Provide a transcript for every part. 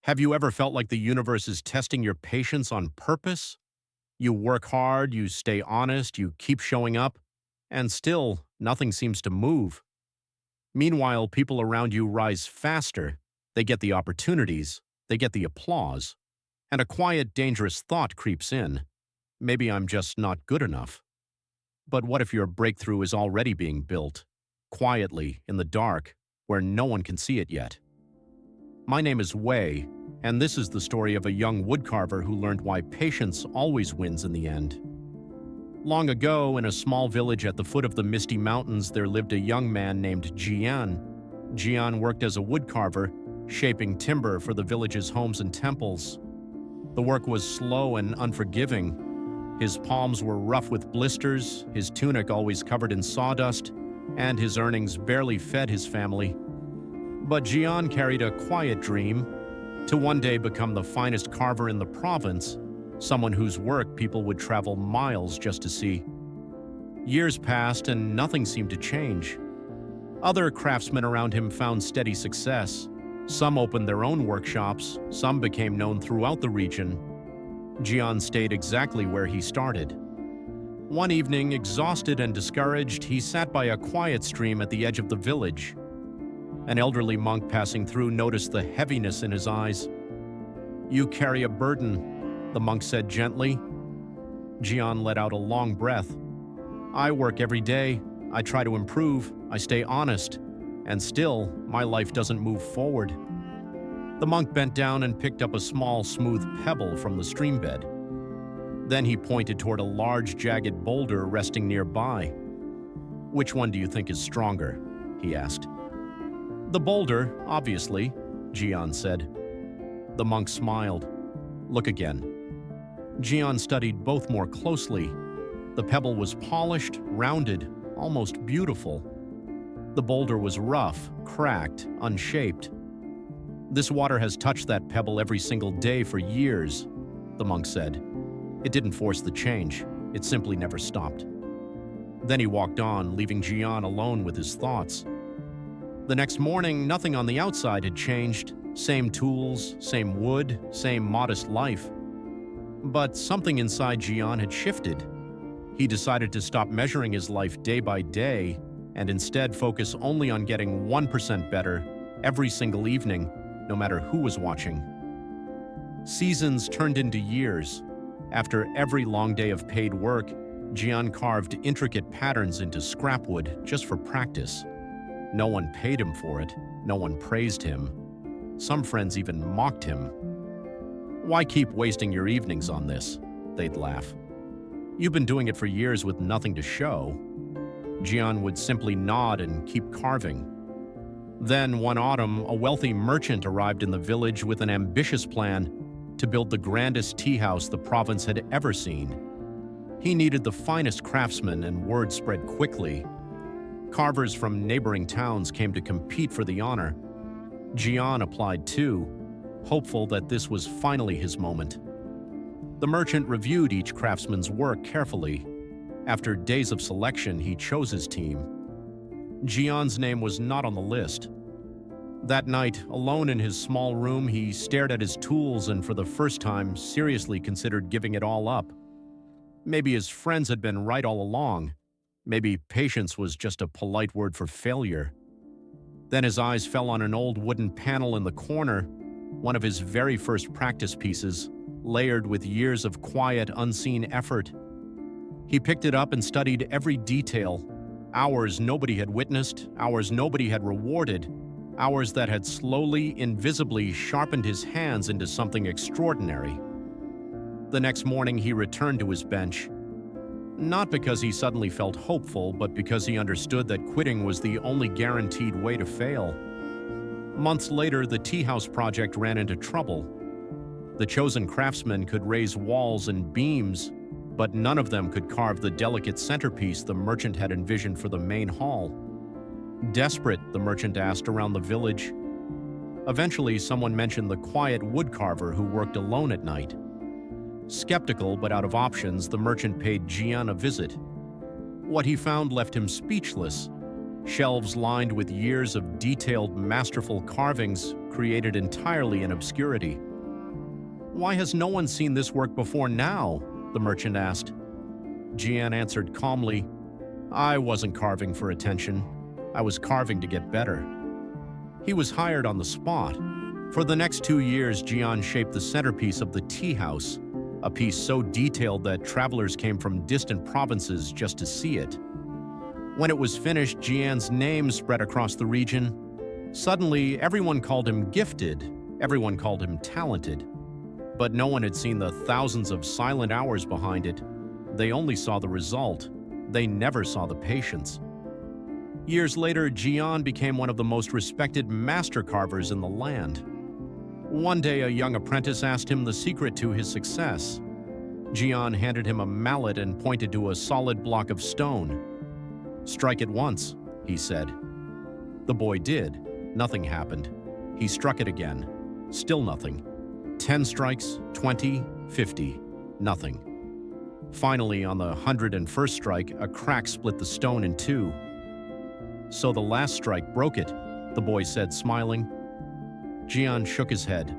Have you ever felt like the universe is testing your patience on purpose? You work hard, you stay honest, you keep showing up, and still nothing seems to move. Meanwhile, people around you rise faster. They get the opportunities, they get the applause, and a quiet, dangerous thought creeps in. Maybe I'm just not good enough. But what if your breakthrough is already being built, quietly, in the dark, where no one can see it yet? My name is Wei, and this is the story of a young woodcarver who learned why patience always wins in the end. Long ago, in a small village at the foot of the Misty Mountains, there lived a young man named Jian. Jian worked as a woodcarver, shaping timber for the village's homes and temples. The work was slow and unforgiving. His palms were rough with blisters, his tunic always covered in sawdust, and his earnings barely fed his family. But Jian carried a quiet dream to one day become the finest carver in the province, someone whose work people would travel miles just to see. Years passed and nothing seemed to change. Other craftsmen around him found steady success. Some opened their own workshops, some became known throughout the region. Jian stayed exactly where he started. One evening, exhausted and discouraged, he sat by a quiet stream at the edge of the village. An elderly monk passing through noticed the heaviness in his eyes. "You carry a burden," the monk said gently. Jian let out a long breath. "I work every day, I try to improve, I stay honest, and still, my life doesn't move forward." The monk bent down and picked up a small, smooth pebble from the stream bed. Then he pointed toward a large, jagged boulder resting nearby. "Which one do you think is stronger?" he asked. "The boulder, obviously," Jian said. The monk smiled. "Look again." Jian studied both more closely. The pebble was polished, rounded, almost beautiful. The boulder was rough, cracked, unshaped. "This water has touched that pebble every single day for years," the monk said. It didn't force the change, it simply never stopped. Then he walked on, leaving Jian alone with his thoughts. The next morning, nothing on the outside had changed. Same tools, same wood, same modest life. But something inside Jian had shifted. He decided to stop measuring his life day by day and instead focus only on getting 1% better every single evening, no matter who was watching. Seasons turned into years. After every long day of paid work, Jian carved intricate patterns into scrapwood just for practice. No one paid him for it. No one praised him. Some friends even mocked him. "Why keep wasting your evenings on this?" they'd laugh. "You've been doing it for years with nothing to show." Jian would simply nod and keep carving. Then, one autumn, a wealthy merchant arrived in the village with an ambitious plan to build the grandest tea house the province had ever seen. He needed the finest craftsmen, and word spread quickly. Carvers from neighboring towns came to compete for the honor. Jian applied too, hopeful that this was finally his moment. The merchant reviewed each craftsman's work carefully. After days of selection, he chose his team. Jian's name was not on the list. That night, alone in his small room, he stared at his tools and for the first time seriously considered giving it all up. Maybe his friends had been right all along. Maybe patience was just a polite word for failure. Then his eyes fell on an old wooden panel in the corner, one of his very first practice pieces, layered with years of quiet, unseen effort. He picked it up and studied every detail, hours nobody had witnessed, hours nobody had rewarded, hours that had slowly, invisibly sharpened his hands into something extraordinary. The next morning he returned to his bench. Not because he suddenly felt hopeful, but because he understood that quitting was the only guaranteed way to fail. Months later, the tea house project ran into trouble. The chosen craftsmen could raise walls and beams, but none of them could carve the delicate centerpiece the merchant had envisioned for the main hall. Desperate, the merchant asked around the village. Eventually, someone mentioned the quiet woodcarver who worked alone at night. Skeptical but out of options, the merchant paid Jian a visit. What he found left him speechless. Shelves lined with years of detailed, masterful carvings created entirely in obscurity. "Why has no one seen this work before now?" the merchant asked. Jian answered calmly, "I wasn't carving for attention. I was carving to get better." He was hired on the spot. For the next 2 years, Jian shaped the centerpiece of the tea house, a piece so detailed that travelers came from distant provinces just to see it. When it was finished, Jian's name spread across the region. Suddenly, everyone called him gifted, everyone called him talented. But no one had seen the thousands of silent hours behind it. They only saw the result. They never saw the patience. Years later, Jian became one of the most respected master carvers in the land. One day, a young apprentice asked him the secret to his success. Jian handed him a mallet and pointed to a solid block of stone. "Strike it once," he said. The boy did. Nothing happened. He struck it again. Still nothing. 10 strikes, 20, 50. Nothing. Finally, on the 101st strike, a crack split the stone in two. "So the last strike broke it," the boy said, smiling. Jian shook his head.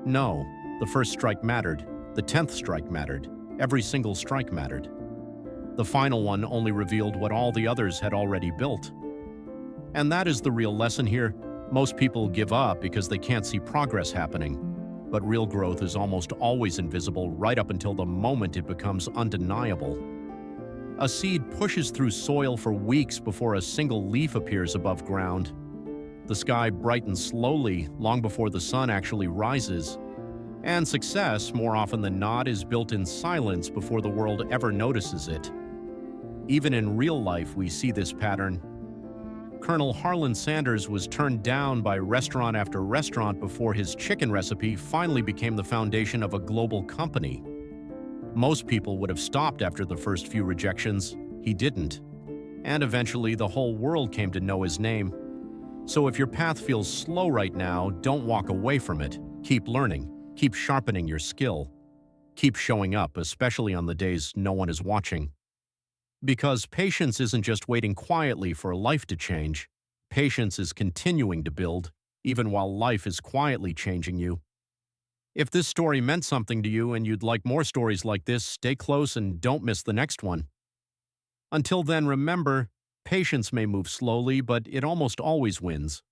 "No, the first strike mattered. The 10th strike mattered. Every single strike mattered. The final one only revealed what all the others had already built." And that is the real lesson here. Most people give up because they can't see progress happening. But real growth is almost always invisible right up until the moment it becomes undeniable. A seed pushes through soil for weeks before a single leaf appears above ground. The sky brightens slowly long before the sun actually rises. And success, more often than not, is built in silence before the world ever notices it. Even in real life, we see this pattern. Colonel Harlan Sanders was turned down by restaurant after restaurant before his chicken recipe finally became the foundation of a global company. Most people would have stopped after the first few rejections. He didn't. And eventually, the whole world came to know his name. So if your path feels slow right now, don't walk away from it. Keep learning. Keep sharpening your skill. Keep showing up, especially on the days no one is watching. Because patience isn't just waiting quietly for life to change. Patience is continuing to build, even while life is quietly changing you. If this story meant something to you and you'd like more stories like this, stay close and don't miss the next one. Until then, remember, patience may move slowly, but it almost always wins.